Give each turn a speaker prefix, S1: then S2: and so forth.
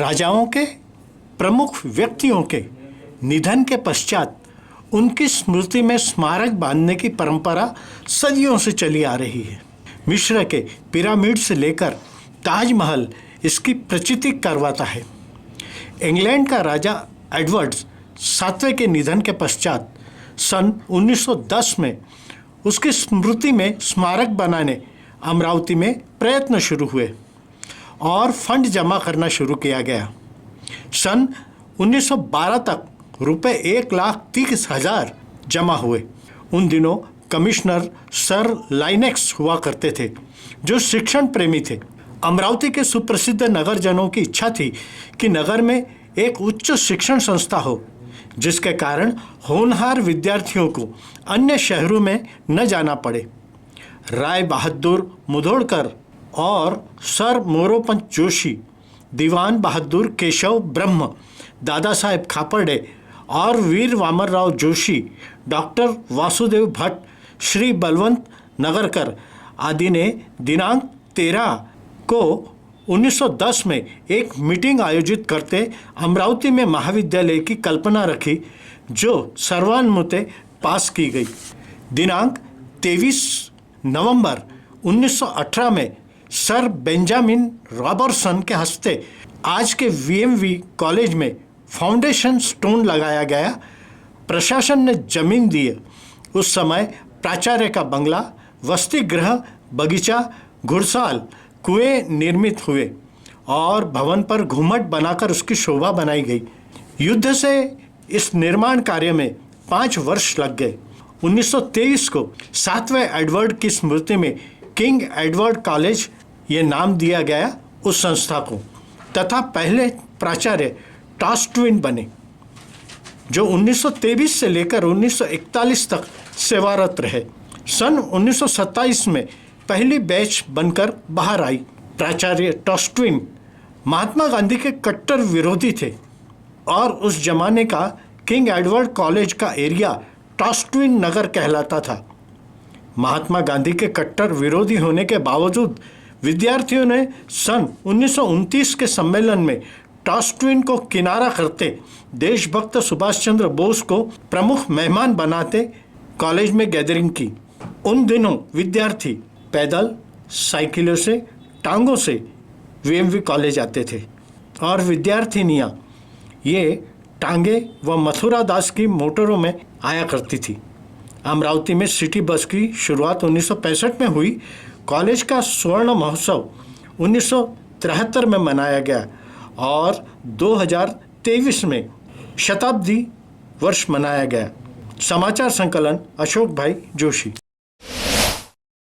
S1: राजाओं के प्रमुख व्यक्तियों के निधन के पश्चात उनकी स्मृति में स्मारक बांधने की परंपरा सदियों से चली आ रही है। मिस्र के पिरामिड से लेकर ताजमहल इसकी प्रचिति करवाता है। इंग्लैंड का राजा एडवर्ड्स सातवें के निधन के पश्चात सन 1910 में उसकी स्मृति में स्मारक बनाने अमरावती में प्रयत्न शुरू हुए और फंड जमा करना शुरू किया गया। सन 1912 तक रुपए 1,30,000 जमा हुए। उन दिनों कमिश्नर सर लाइनेक्स हुआ करते थे, जो शिक्षण प्रेमी थे। अमरावती के सुप्रसिद्ध नगरजनों की इच्छा थी कि नगर में एक उच्च शिक्षण संस्था हो, जिसके कारण होनहार विद्यार्थियों को अन्य शहरों में न जाना पड़े। राय बहादुर मुधोड़कर और सर मोरोपंत जोशी, दीवान बहादुर केशव ब्रह्म, दादा साहेब खापर्डे और वीर वामनराव जोशी, डॉक्टर वासुदेव भट्ट, श्री बलवंत नगरकर आदि ने दिनांक 13 को 1910 में एक मीटिंग आयोजित करते अमरावती में महाविद्यालय की कल्पना रखी, जो सर्वानुमते पास की गई। दिनांक 23 नवंबर 1918 में सर बेंजामिन रॉबर्टसन के हस्ते आज के वीएमवी कॉलेज में फाउंडेशन स्टोन लगाया गया। प्रशासन ने जमीन दी। उस समय प्राचार्य का बंगला, वसति गृह, बगीचा, घुड़साल, कुएं निर्मित हुए और भवन पर घुमट बनाकर उसकी शोभा बनाई गई। युद्ध से इस निर्माण कार्य में 5 वर्ष लग गए। 1923 को 7वें एडवर्ड की स्मृति में किंग एडवर्ड कॉलेज ये नाम दिया गया उस संस्था को, तथा पहले प्राचार्य टॉस्ट्विन बने, जो 1923 से लेकर 1941 तक सेवारत रहे। सन 1927 में पहली बैच बनकर बाहर आई। प्राचार्य टॉस्ट्विन महात्मा गांधी के कट्टर विरोधी थे और उस जमाने का किंग एडवर्ड कॉलेज का एरिया टॉस्ट्विन नगर कहलाता था। महात्मा गांधी के कट्टर विरोधी होने के बावजूद विद्यार्थियों ने सन 1929 के सम्मेलन में टॉस्ट्विन को किनारा करते देशभक्त सुभाष चंद्र बोस को प्रमुख मेहमान बनाते कॉलेज में गैदरिंग की। उन दिनों विद्यार्थी पैदल, साइकिलों से, टांगों से वीएमवी कॉलेज आते थे और विद्यार्थिनियाँ ये टांगे व मथुरा दास की मोटरों में आया करती थी। अमरावती में सिटी बस की शुरुआत 1965 में हुई। कॉलेज का स्वर्ण महोत्सव 1973 में मनाया गया और 2023 में शताब्दी वर्ष मनाया गया। समाचार संकलन अशोक भाई जोशी।